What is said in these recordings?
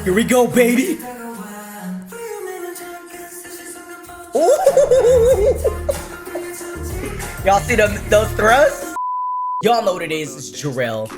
Here we go, baby. Ooh. Y'all see those thrusts? Y'all know what it is. It's Jarrell.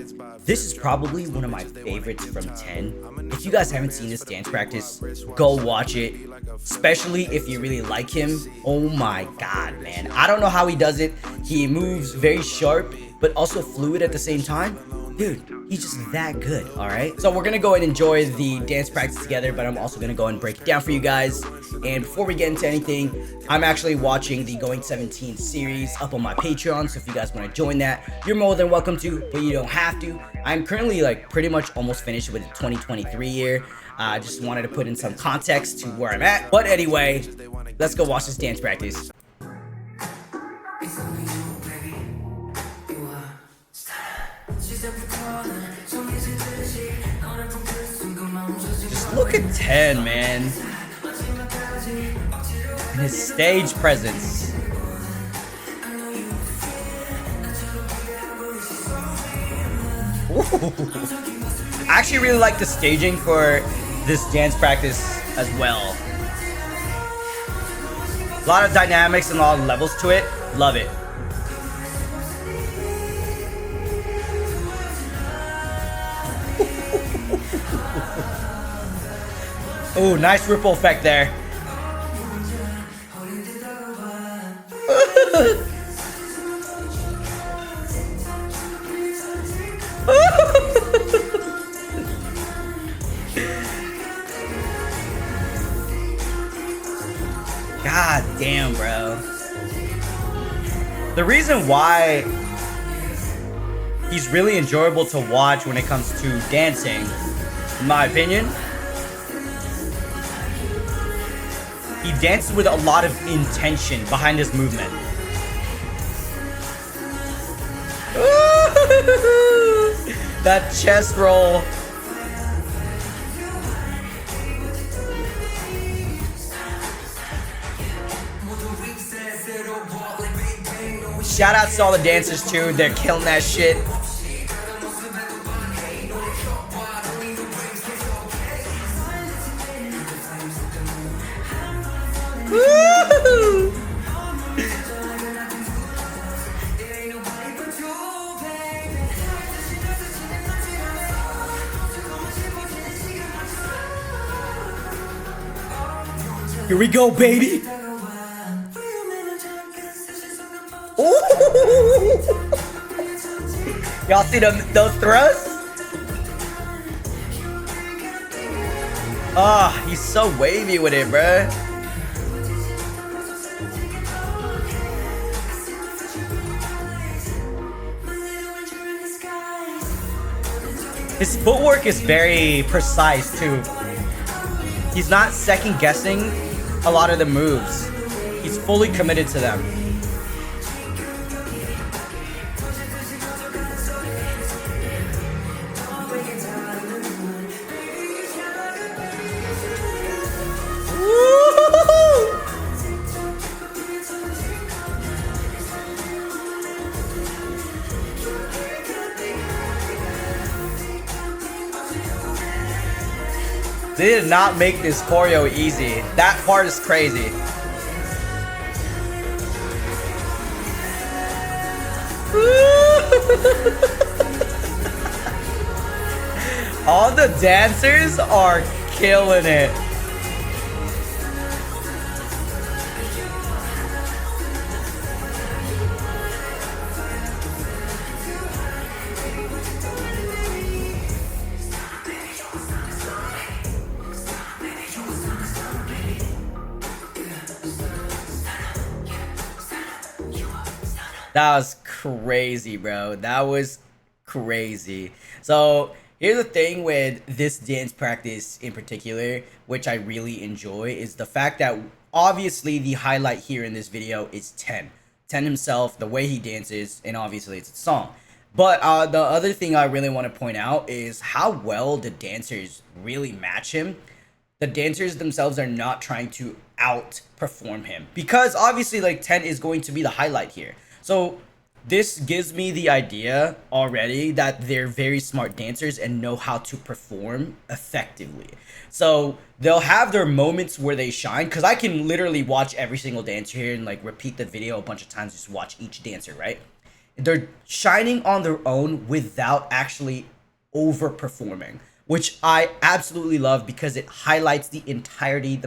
This is probably one of my favorites from 10. If you guys haven't seen this dance practice, go watch it. Especially if you really like him. Oh my god, man. I don't know how he does it. He moves very sharp, but also fluid at the same time. Dude, he's just that good, alright? So we're gonna go and enjoy the dance practice together, but I'm also gonna go and break it down for you guys. And before we get into anything, I'm actually watching the Going 17 series up on my Patreon, so if you guys want to join that, you're more than welcome to, but you don't have to. I'm currently like pretty much almost finished with the 2023 year. I just wanted to put in some context to where I'm at. But anyway, let's go watch this dance practice. Just look at 10, man. And his stage presence. Ooh. I actually really like the staging for this dance practice as well. A lot of dynamics and a lot of levels to it. Love it. Ooh, nice ripple effect there. God damn, bro. The reason why he's really enjoyable to watch when it comes to dancing, in my opinion, he dances with a lot of intention behind his movement. That chest roll. Shout out to all the dancers too, they're killing that shit. Woo! Here we go, baby. Ooh. Y'all see those thrusts? Ah, he's so wavy with it, bruh. His footwork is very precise too. He's not second guessing a lot of the moves. He's fully committed to them. They did not make this choreo easy. That part is crazy. All the dancers are killing it. That was crazy, bro. That was crazy. So here's the thing with this dance practice in particular, which I really enjoy, is the fact that obviously the highlight here in this video is 10. 10 himself, the way he dances, and obviously it's a song. But the other thing I really want to point out is how well the dancers really match him. The dancers themselves are not trying to outperform him, because obviously like 10 is going to be the highlight here. So this gives me the idea already that they're very smart dancers and know how to perform effectively. So they'll have their moments where they shine, because I can literally watch every single dancer here and like repeat the video a bunch of times, just watch each dancer, right? They're shining on their own without actually overperforming, which I absolutely love because it highlights the entirety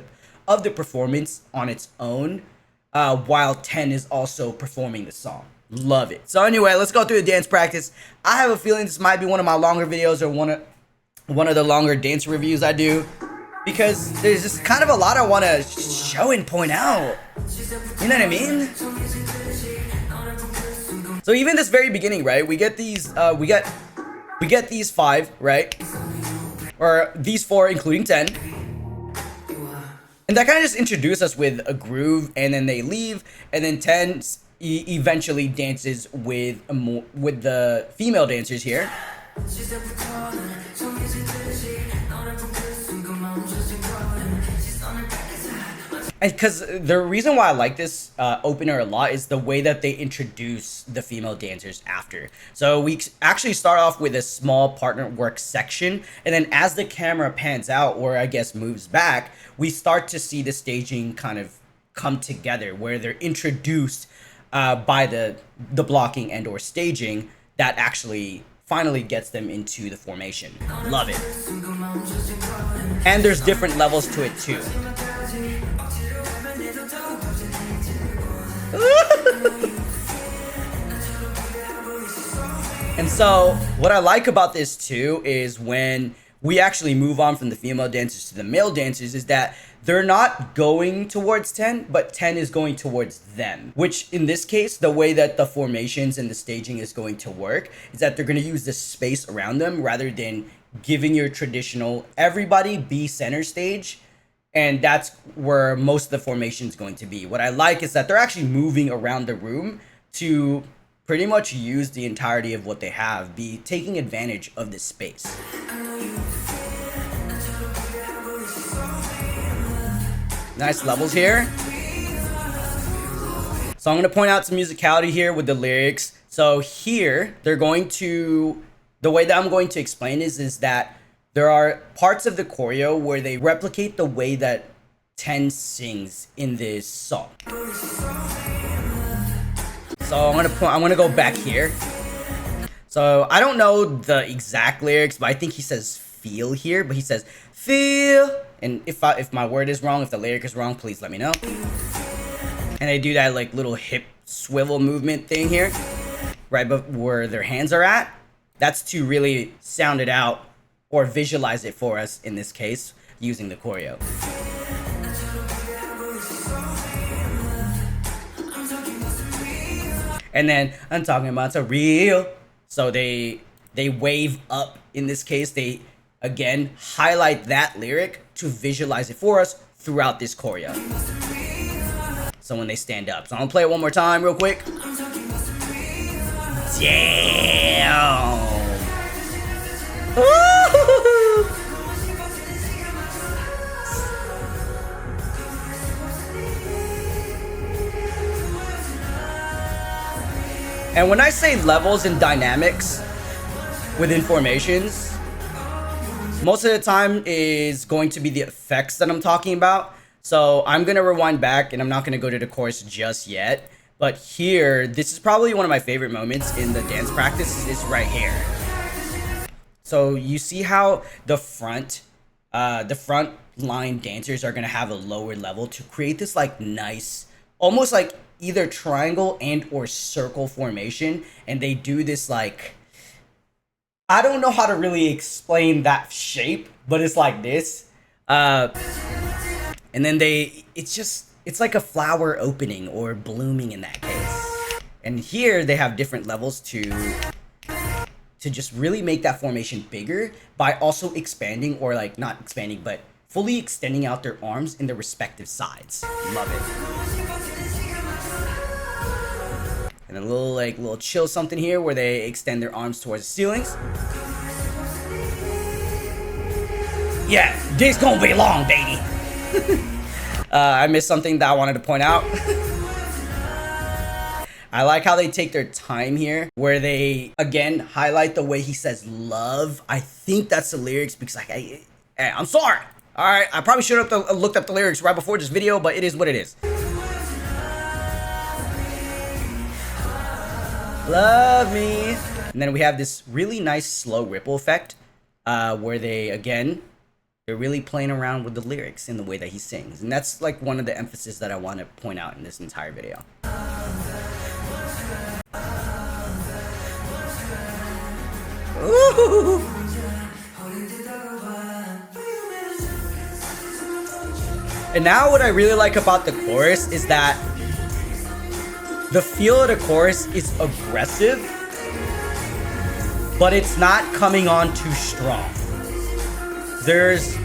of the performance on its own, while 10 is also performing the song. Love it. So anyway, let's go through the dance practice. I have a feeling this might be one of my longer videos, or one of the longer dance reviews I do, because there's just kind of a lot I want to show and point out. You know what I mean? So even this very beginning, right? We get these we get these 5, right? Or these 4 including 10. And that kind of just introduces us with a groove, and then they leave, and then 10 eventually dances with the female dancers here. And because the reason why I like this opener a lot is the way that they introduce the female dancers after. So we actually start off with a small partner work section, and then as the camera pans out, or I guess moves back, we start to see the staging kind of come together, where they're introduced by the blocking and or staging that actually finally gets them into the formation. Love it. And there's different levels to it too. And so what I like about this too is when we actually move on from the female dancers to the male dancers, is that they're not going towards 10, but 10 is going towards them. Which in this case, the way that the formations and the staging is going to work is that they're going to use the space around them rather than giving your traditional everybody be center stage. And that's where most of the formation is going to be. What I like is that they're actually moving around the room to pretty much use the entirety of what they have, be taking advantage of this space. Nice levels here. So I'm going to point out some musicality here with the lyrics. So here, they're going to, the way that I'm going to explain is that there are parts of the choreo where they replicate the way that 10 sings in this song. So I'm gonna go back here. So I don't know the exact lyrics, but I think he says feel here, but he says feel. And if my word is wrong, if the lyric is wrong, please let me know. And they do that like little hip swivel movement thing here, right, but where their hands are at. That's to really sound it out or visualize it for us in this case using the choreo. And then I'm talking about a real. So they wave up in this case. They again highlight that lyric to visualize it for us throughout this choreo. So when they stand up. So I'm gonna play it one more time real quick. Damn. And when I say levels and dynamics within formations, most of the time is going to be the effects that I'm talking about. So I'm going to rewind back, and I'm not going to go to the chorus just yet. But here, this is probably one of my favorite moments in the dance practice is right here. So you see how the front line dancers are going to have a lower level to create this like nice, almost like either triangle and or circle formation. And they do this like, I don't know how to really explain that shape, but it's like this. And then it's like a flower opening or blooming in that case. And here they have different levels to just really make that formation bigger by also expanding, or like not expanding, but fully extending out their arms in their respective sides. Love it. And a little chill something here where they extend their arms towards the ceilings. Yeah, this gonna be long, baby. I missed something that I wanted to point out. I like how they take their time here, where they, again, highlight the way he says love. I think that's the lyrics because I'm sorry. All right, I probably should have looked up the lyrics right before this video, but it is what it is. Love me. And then we have this really nice slow ripple effect where they're really playing around with the lyrics in the way that he sings. And that's like one of the emphasis that I want to point out in this entire video. Ooh. And now what I really like about the chorus is that the feel of the chorus is aggressive, but it's not coming on too strong. There's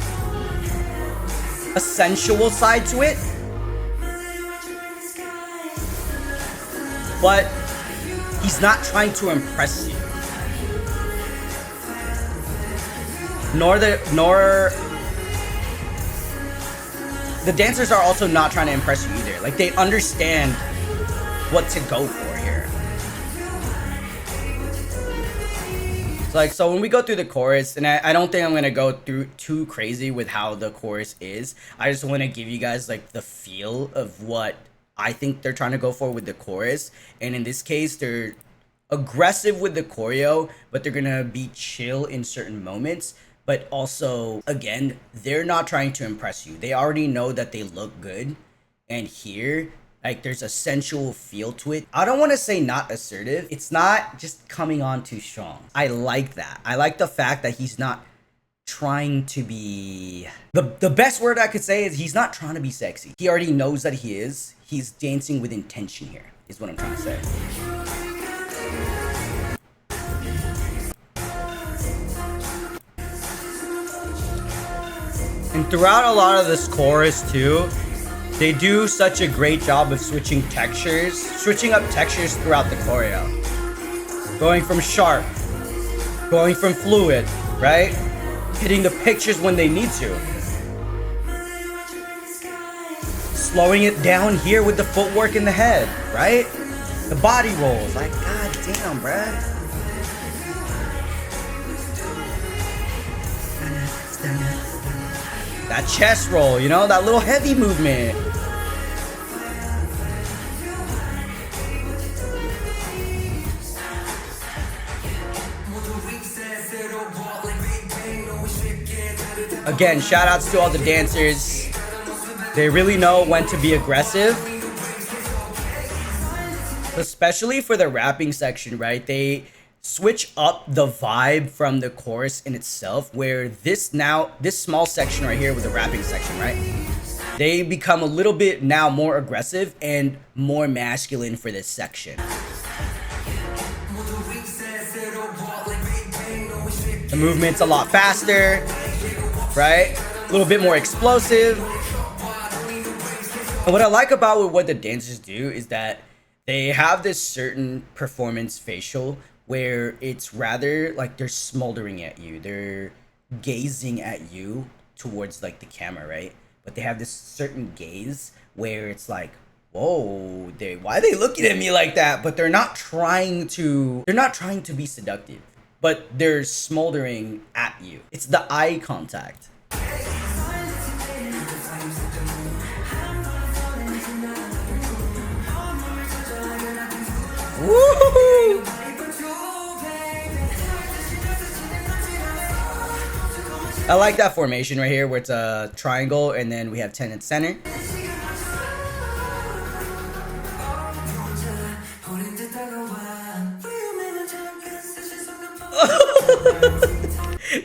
a sensual side to it, but he's not trying to impress you. Nor the dancers are also not trying to impress you either. Like, they understand what to go for here. So when we go through the chorus, and I don't think I'm gonna go through too crazy with how the chorus is. I just want to give you guys like the feel of what I think they're trying to go for with the chorus. And in this case, they're aggressive with the choreo, but they're gonna be chill in certain moments. But also, again, they're not trying to impress you. They already know that they look good. And here, like, there's a sensual feel to it. I don't want to say not assertive. It's not just coming on too strong. I like that. I like the fact that he's not trying to be... The best word I could say is he's not trying to be sexy. He already knows that he is. He's dancing with intention here, is what I'm trying to say. And throughout a lot of this chorus too, they do such a great job of switching up textures throughout the choreo. Going from sharp, going from fluid, right? Hitting the pictures when they need to. Slowing it down here with the footwork in the head, right? The body rolls, like, god damn, bruh. That chest roll, you know, that little heavy movement. Again, shout outs to all the dancers. They really know when to be aggressive. Especially for the rapping section, right? They switch up the vibe from the chorus in itself, where this small section right here with the rapping section, right? They become a little bit now more aggressive and more masculine for this section. The movement's a lot faster, right? A little bit more explosive. And what I like about what the dancers do is that they have this certain performance facial where it's rather like they're smoldering at you. They're gazing at you towards like the camera, right? But they have this certain gaze where it's like, whoa, why are they looking at me like that? But they're not trying to be seductive, but they're smoldering at you. It's the eye contact. Woo! I like that formation right here where it's a triangle and then we have 10 in center.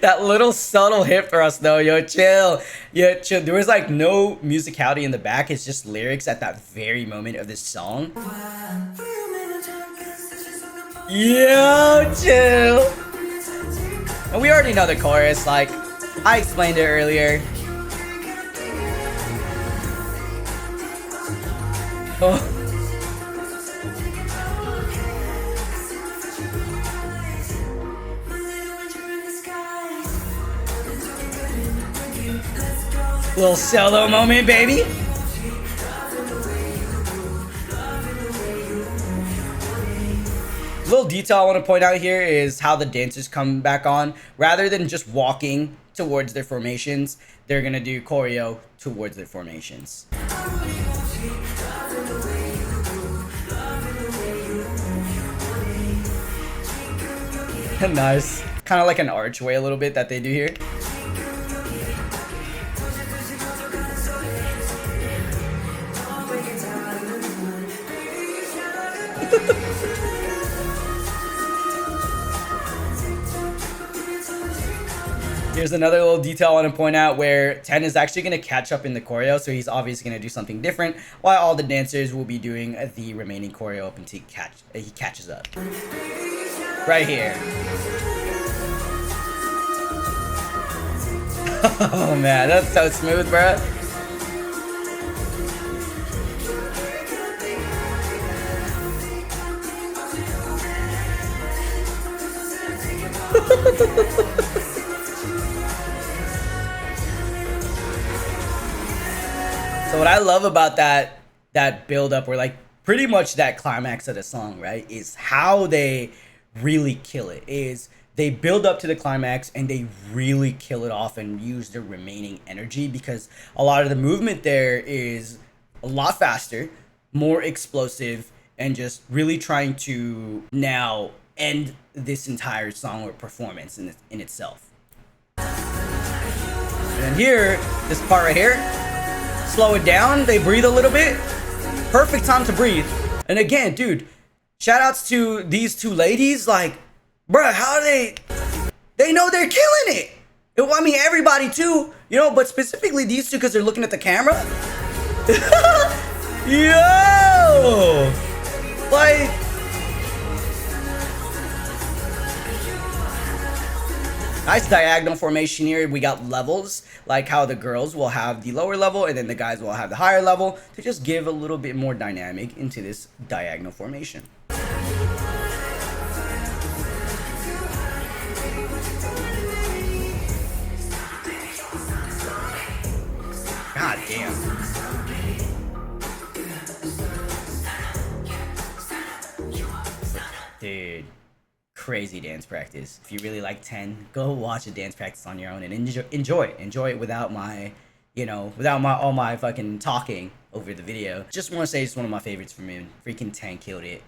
That little subtle hip thrust though, yo, chill. Yo, chill. There was like no musicality in the back. It's just lyrics at that very moment of this song. Yo, chill. And we already know the chorus, like, I explained it earlier. Oh. Little solo moment, baby. Little detail I want to point out here is how the dancers come back on. Rather than just walking towards their formations, they're gonna do choreo towards their formations. Nice. Kind of like an archway a little bit that they do here. Here's another little detail I want to point out where 10 is actually going to catch up in the choreo, so he's obviously going to do something different, while all the dancers will be doing the remaining choreo up until he catches up. Right here. Oh man, that's so smooth, bro. So what I love about that build up, or like pretty much that climax of the song, right, is how they really kill it. Is they build up to the climax and they really kill it off and use their remaining energy, because a lot of the movement there is a lot faster, more explosive, and just really trying to now end this entire song or performance in itself. And here, this part right here, slow it down, they breathe a little bit. Perfect time to breathe. And again, dude, shout outs to these two ladies. Like, bruh, how they know they're killing it. I mean, everybody too, you know, but specifically these two because they're looking at the camera. Yo! Like, nice diagonal formation here. We got levels, like how the girls will have the lower level and then the guys will have the higher level, to just give a little bit more dynamic into this diagonal formation. God damn. Dude, crazy dance practice. If you really like 10, go watch a dance practice on your own and enjoy it without my, you know, all my fucking talking over the video. Just want to say it's one of my favorites from him. Freaking 10 killed it.